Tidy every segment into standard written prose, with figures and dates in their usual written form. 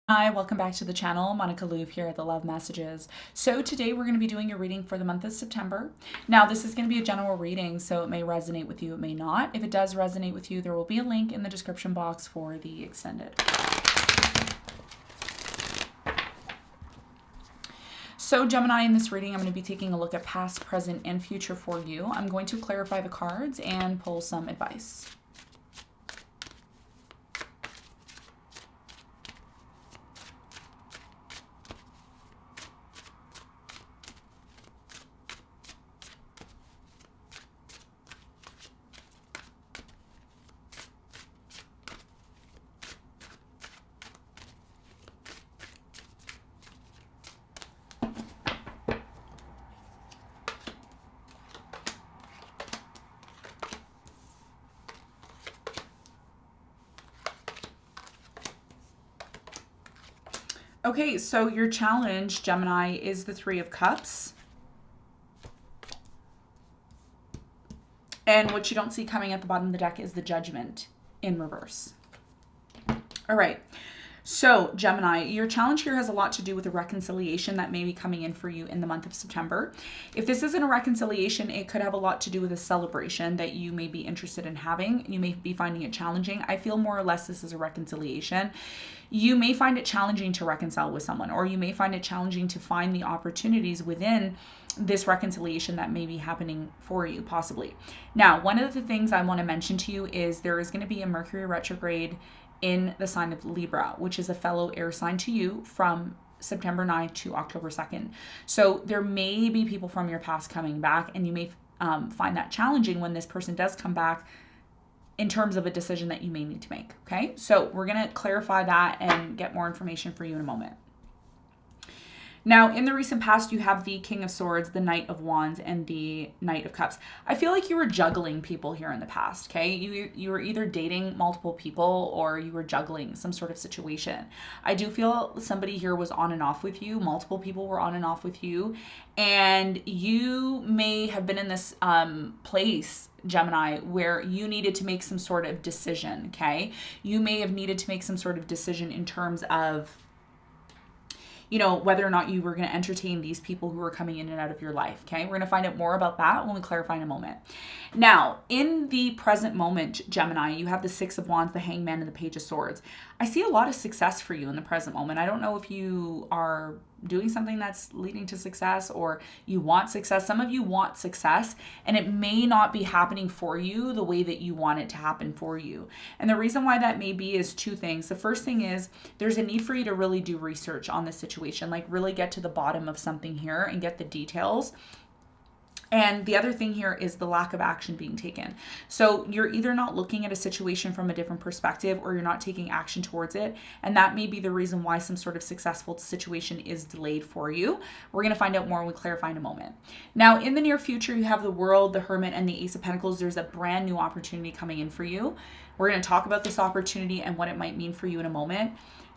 Hi, welcome back to the channel. Monica Louv here at the Love Messages. So today we're going to be doing a reading for the month of September. Now this is going to be a general reading, so it may resonate with you, it may not. If it does resonate with you, there will be a link in the description box for the extended. So Gemini, in this reading, I'm going to be taking a look at past, present, and future for you. I'm going to clarify the cards and pull some advice. Okay, so your challenge, Gemini, is the Three of Cups. And what you don't see coming at the bottom of the deck is the Judgment in reverse. All right. So, Gemini, your challenge here has a lot to do with a reconciliation that may be coming in for you in the month of September. If this isn't a reconciliation, it could have a lot to do with a celebration that you may be interested in having. You may be finding it challenging. I feel more or less this is a reconciliation. You may find it challenging to reconcile with someone, or you may find it challenging to find the opportunities within this reconciliation that may be happening for you, possibly. Now, one of the things I want to mention to you is there is going to be a Mercury retrograde in the sign of Libra, which is a fellow air sign to you, from September 9th to October 2nd. So there may be people from your past coming back, and you may find that challenging when this person does come back in terms of a decision that you may need to make. Okay, so we're going to clarify that and get more information for you in a moment. Now, in the recent past, you have the King of Swords, the Knight of Wands, and the Knight of Cups. I feel like you were juggling people here in the past, okay? You were either dating multiple people or you were juggling some sort of situation. I do feel somebody here was on and off with you. Multiple people were on and off with you. And you may have been in this place, Gemini, where you needed to make some sort of decision, okay? You may have needed to make some sort of decision in terms of, you know, whether or not you were going to entertain these people who are coming in and out of your life. Okay, we're going to find out more about that when we clarify in a moment. Now, in the present moment, Gemini, you have the Six of Wands, the Hangman, and the Page of Swords. I see a lot of success for you in the present moment. I don't know if you are doing something that's leading to success or you want success. Some of you want success, and it may not be happening for you the way that you want it to happen for you. And the reason why that may be is two things. The first thing is there's a need for you to really do research on this situation, like really get to the bottom of something here and get the details. And the other thing here is the lack of action being taken. So you're either not looking at a situation from a different perspective or you're not taking action towards it. And that may be the reason why some sort of successful situation is delayed for you. We're going to find out more when we clarify in a moment. Now, in the near future, you have the World, the Hermit, and the Ace of Pentacles. There's a brand new opportunity coming in for you. We're going to talk about this opportunity and what it might mean for you in a moment.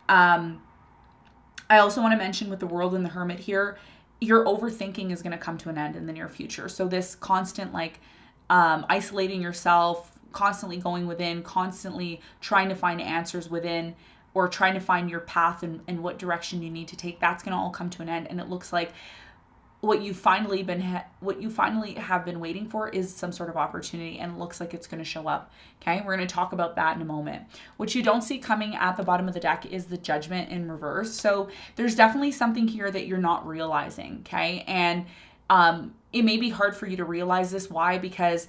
I also want to mention with the World and the Hermit here, your overthinking is going to come to an end in the near future. So this constant isolating yourself, constantly going within, constantly trying to find answers within, or trying to find your path and what direction you need to take, that's going to all come to an end. And it looks like what you finally have been waiting for is some sort of opportunity, and it looks like it's going to show up. Okay, we're going to talk about that in a moment. What you don't see coming at the bottom of the deck is the Judgment in reverse. So there's definitely something here that you're not realizing. Okay, and it may be hard for you to realize this. Why? Because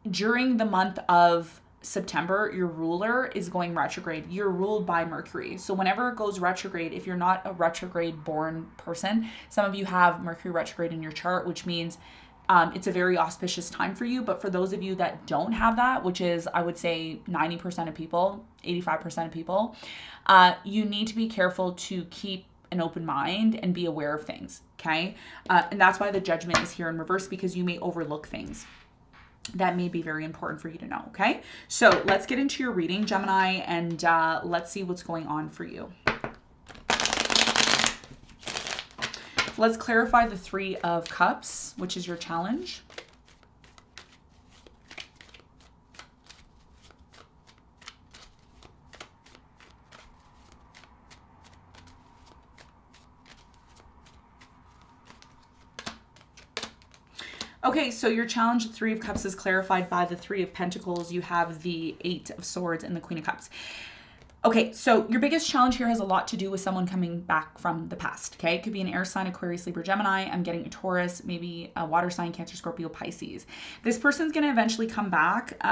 during the month of September, your ruler is going retrograde. You're ruled by Mercury. So whenever it goes retrograde, if you're not a retrograde born person, some of you have Mercury retrograde in your chart, which means it's a very auspicious time for you. But for those of you that don't have that, which is, I would say 90% of people, 85% of people, you need to be careful to keep an open mind and be aware of things. Okay. And that's why the Judgment is here in reverse, because you may overlook things that may be very important for you to know. Okay, so let's get into your reading, Gemini, and let's see what's going on for you. Let's clarify the Three of Cups, which is your challenge. Okay, so your challenge, the Three of Cups, is clarified by the Three of Pentacles. You have the Eight of Swords and the Queen of Cups. Okay, so your biggest challenge here has a lot to do with someone coming back from the past, okay? It could be an air sign, Aquarius, Libra, Gemini. I'm getting a Taurus, maybe a water sign, Cancer, Scorpio, Pisces. This person's going to eventually come back.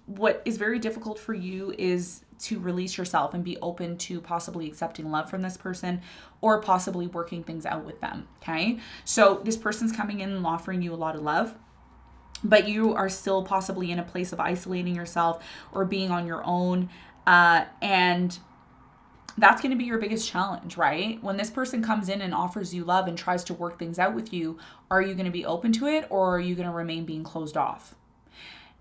What is very difficult for you is to release yourself and be open to possibly accepting love from this person or possibly working things out with them, okay? So this person's coming in and offering you a lot of love, but you are still possibly in a place of isolating yourself or being on your own. And that's going to be your biggest challenge, right? When this person comes in and offers you love and tries to work things out with you, are you going to be open to it, or are you going to remain being closed off?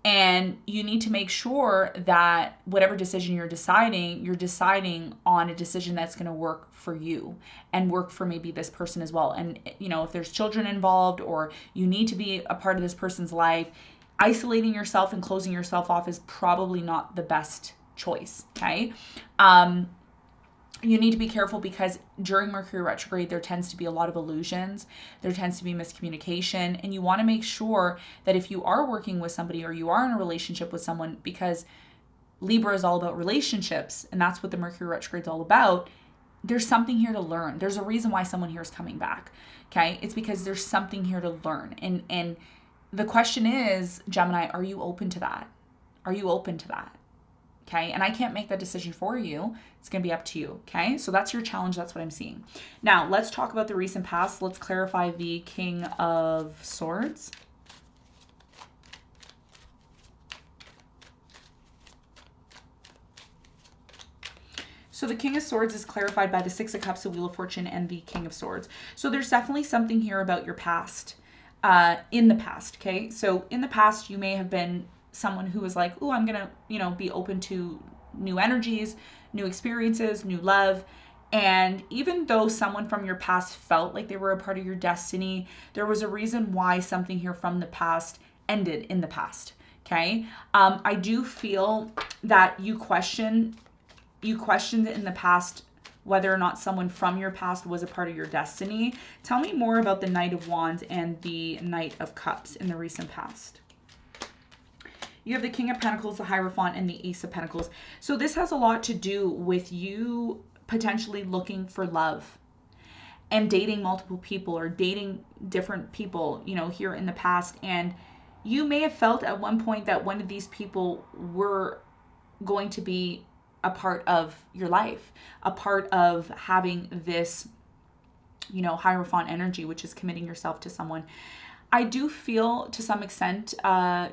And you need to make sure that whatever decision you're deciding on a decision that's going to work for you and work for maybe this person as well. And, you know, if there's children involved or you need to be a part of this person's life, isolating yourself and closing yourself off is probably not the best choice, okay? You need to be careful because during Mercury retrograde, there tends to be a lot of illusions. There tends to be miscommunication. And you want to make sure that if you are working with somebody or you are in a relationship with someone, because Libra is all about relationships, and that's what the Mercury retrograde is all about, there's something here to learn. There's a reason why someone here is coming back, okay? It's because there's something here to learn. And the question is, Gemini, are you open to that? Are you open to that? Okay, and I can't make that decision for you. It's going to be up to you, okay? So that's your challenge. That's what I'm seeing. Now, let's talk about the recent past. Let's clarify the King of Swords. So the King of Swords is clarified by the Six of Cups, the Wheel of Fortune, and the King of Swords. So there's definitely something here about your past, in the past, okay? So in the past, you may have been someone who was like, oh, I'm going to, you know, be open to new energies, new experiences, new love. And even though someone from your past felt like they were a part of your destiny, there was a reason why something here from the past ended in the past. Okay. I do feel that you questioned in the past whether or not someone from your past was a part of your destiny. Tell me more about the Knight of Wands and the Knight of Cups in the recent past. You have the King of Pentacles, the Hierophant, and the Ace of Pentacles. So this has a lot to do with you potentially looking for love and dating multiple people or dating different people, you know, here in the past. And you may have felt at one point that one of these people were going to be a part of your life, a part of having this, you know, Hierophant energy, which is committing yourself to someone. I do feel to some extent,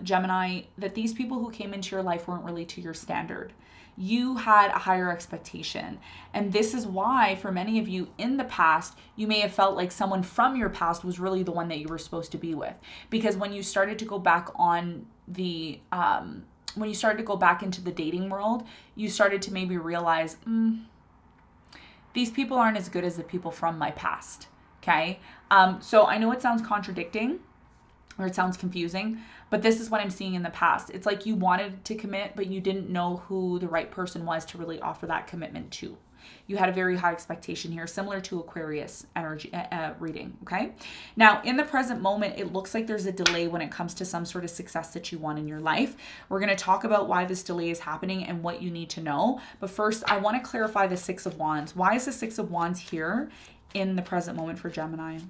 Gemini, that these people who came into your life weren't really to your standard. You had a higher expectation. And this is why, for many of you in the past, you may have felt like someone from your past was really the one that you were supposed to be with. Because when you started to go back on the, when you started to go back into the dating world, you started to maybe realize, these people aren't as good as the people from my past. Okay. So I know it sounds contradicting, or it sounds confusing, but this is what I'm seeing in the past. It's like you wanted to commit, but you didn't know who the right person was to really offer that commitment to. You had a very high expectation here, similar to Aquarius energy reading, okay? Now, in the present moment, it looks like there's a delay when it comes to some sort of success that you want in your life. We're going to talk about why this delay is happening and what you need to know. But first, I want to clarify the Six of Wands. Why is the Six of Wands here in the present moment for Gemini?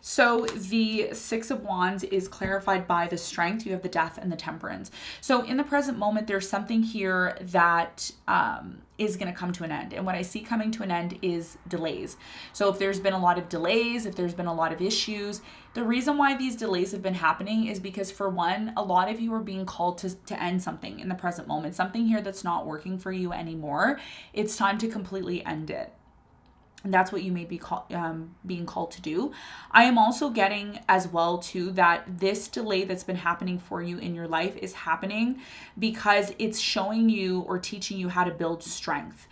So the Six of Wands is clarified by the Strength. You have the Death and the Temperance. So in the present moment, there's something here that is going to come to an end. And what I see coming to an end is delays. So if there's been a lot of delays, if there's been a lot of issues, the reason why these delays have been happening is because, for one, a lot of you are being called to end something in the present moment, something here that's not working for you anymore. It's time to completely end it. And that's what you may be being called to do. I am also getting as well too that this delay that's been happening for you in your life is happening because it's showing you or teaching you how to build strength.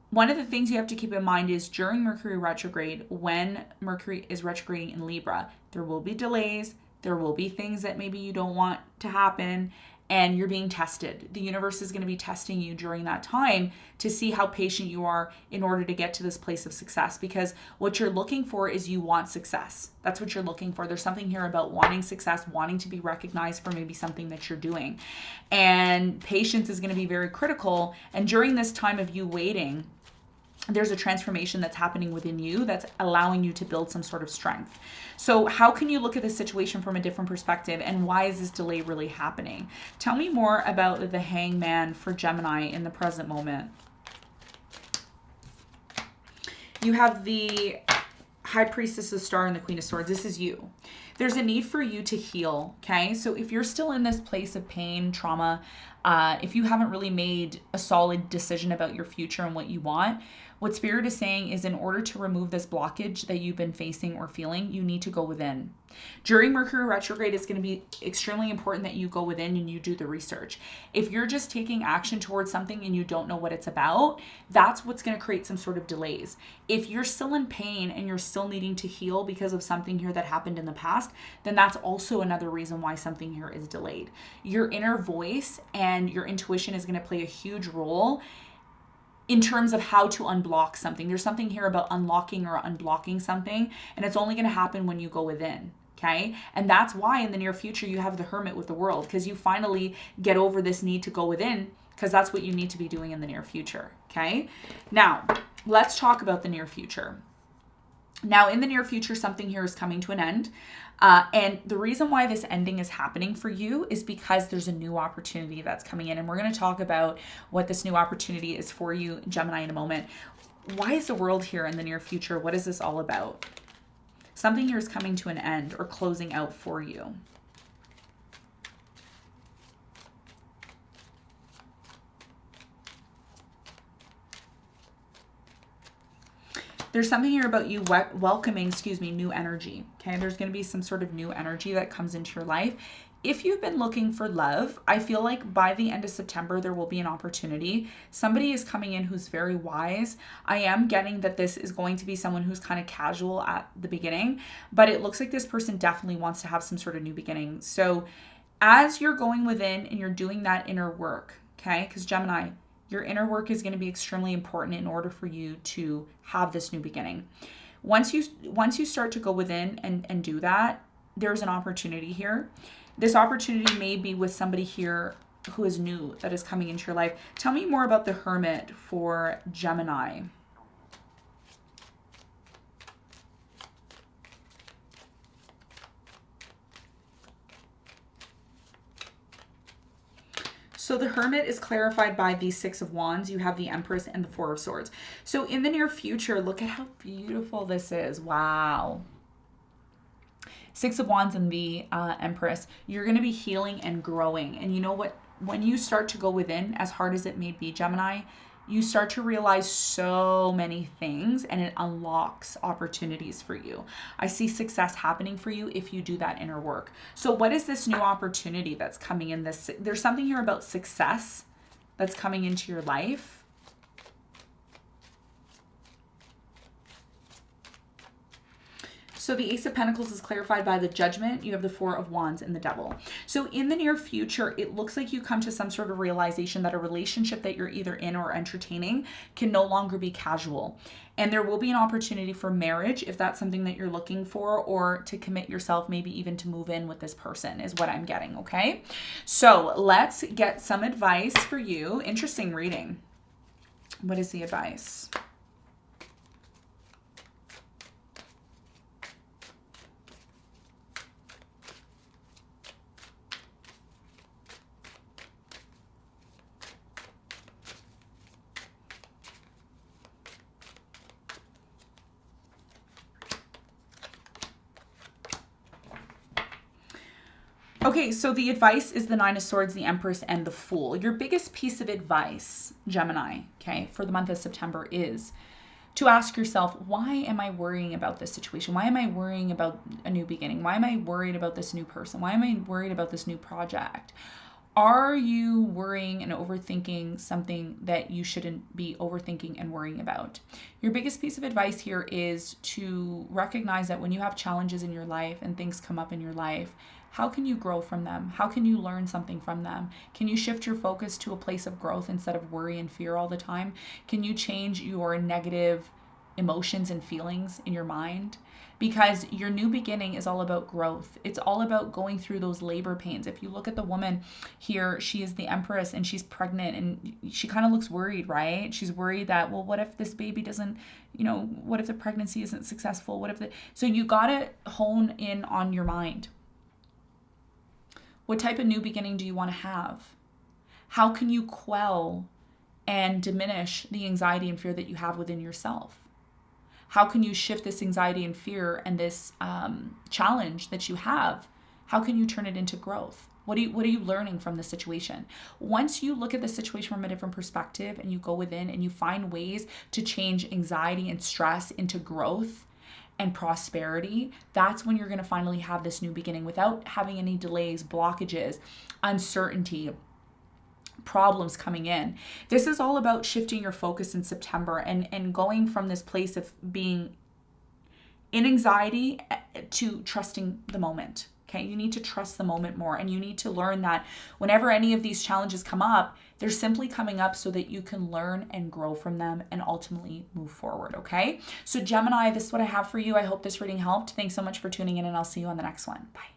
One of the things you have to keep in mind is during Mercury retrograde, when Mercury is retrograding in Libra, there will be delays. There will be things that maybe you don't want to happen. and you're being tested. The universe is going to be testing you during that time to see how patient you are in order to get to this place of success, because what you're looking for is you want success. That's what you're looking for. There's something here about wanting success, wanting to be recognized for maybe something that you're doing. And patience is going to be very critical. And during this time of you waiting, there's a transformation that's happening within you that's allowing you to build some sort of strength. So how can you look at this situation from a different perspective, and why is this delay really happening? Tell me more about the Hangman for Gemini in the present moment. You have the High Priestess, the Star, and the Queen of Swords. This is you. There's a need for you to heal, okay? So if you're still in this place of pain, trauma, if you haven't really made a solid decision about your future and what you want, what Spirit is saying is, in order to remove this blockage that you've been facing or feeling, you need to go within. During Mercury retrograde, it's going to be extremely important that you go within and you do the research. If you're just taking action towards something and you don't know what it's about, that's what's going to create some sort of delays. If you're still in pain and you're still needing to heal because of something here that happened in the past, then that's also another reason why something here is delayed. Your inner voice and your intuition is going to play a huge role in terms of how to unblock something. There's something here about unlocking or unblocking something, and it's only going to happen when you go within. Okay. And that's why in the near future you have the Hermit with the World, because you finally get over this need to go within, because that's what you need to be doing in the near future. Okay. Now let's talk about the near future. Now in the near future, something here is coming to an end. And the reason why this ending is happening for you is because there's a new opportunity that's coming in. And we're going to talk about what this new opportunity is for you, Gemini, in a moment. Why is the World here in the near future? What is this all about? Something here is coming to an end or closing out for you. There's something here about you welcoming, new energy. Okay, there's going to be some sort of new energy that comes into your life. If you've been looking for love, I feel like by the end of September, there will be an opportunity. Somebody is coming in who's very wise. I am getting that this is going to be someone who's kind of casual at the beginning, but it looks like this person definitely wants to have some sort of new beginning. So as you're going within and you're doing that inner work, okay, because Gemini, your inner work is going to be extremely important in order for you to have this new beginning. Once you start to go within and do that, there's an opportunity here. This opportunity may be with somebody here who is new, that is coming into your life. Tell me more about the Hermit for Gemini. So the Hermit is clarified by the Six of Wands. You have the Empress and the Four of Swords. So in the near future, look at how beautiful this is. Wow. Six of Wands and the Empress. You're going to be healing and growing. And you know what? When you start to go within, as hard as it may be, Gemini, you start to realize so many things, and it unlocks opportunities for you. I see success happening for you if you do that inner work. So what is this new opportunity that's coming in this? There's something here about success that's coming into your life. So the Ace of Pentacles is clarified by the Judgment. You have the Four of Wands and the Devil. So in the near future, it looks like you come to some sort of realization that a relationship that you're either in or entertaining can no longer be casual. And there will be an opportunity for marriage if that's something that you're looking for, or to commit yourself, maybe even to move in with this person is what I'm getting, okay? So let's get some advice for you. Interesting reading. What is the advice? Okay, so the advice is the Nine of Swords, the Empress, and the Fool. Your biggest piece of advice, Gemini, okay, for the month of September is to ask yourself, why am I worrying about this situation? Why am I worrying about a new beginning? Why am I worried about this new person? Why am I worried about this new project? Are you worrying and overthinking something that you shouldn't be overthinking and worrying about? Your biggest piece of advice here is to recognize that when you have challenges in your life and things come up in your life, how can you grow from them? How can you learn something from them? Can you shift your focus to a place of growth instead of worry and fear all the time? Can you change your negative emotions and feelings in your mind? Because your new beginning is all about growth. It's all about going through those labor pains. If you look at the woman here, she is the empress and she's pregnant and she kind of looks worried, right? She's worried that, well, what if this baby doesn't, what if the pregnancy isn't successful? So you got to hone in on your mind. What type of new beginning do you want to have? How can you quell and diminish the anxiety and fear that you have within yourself? How can you shift this anxiety and fear and this challenge that you have? How can you turn it into growth? What are you learning from the situation? Once you look at the situation from a different perspective and you go within and you find ways to change anxiety and stress into growth and prosperity, that's when you're going to finally have this new beginning without having any delays, blockages, uncertainty, problems coming in. This is all about shifting your focus in September and going from this place of being in anxiety to trusting the moment. Okay, you need to trust the moment more, and you need to learn that whenever any of these challenges come up, they're simply coming up so that you can learn and grow from them and ultimately move forward. Okay, so Gemini, this is what I have for you. I hope this reading helped. Thanks so much for tuning in, and I'll see you on the next one. Bye.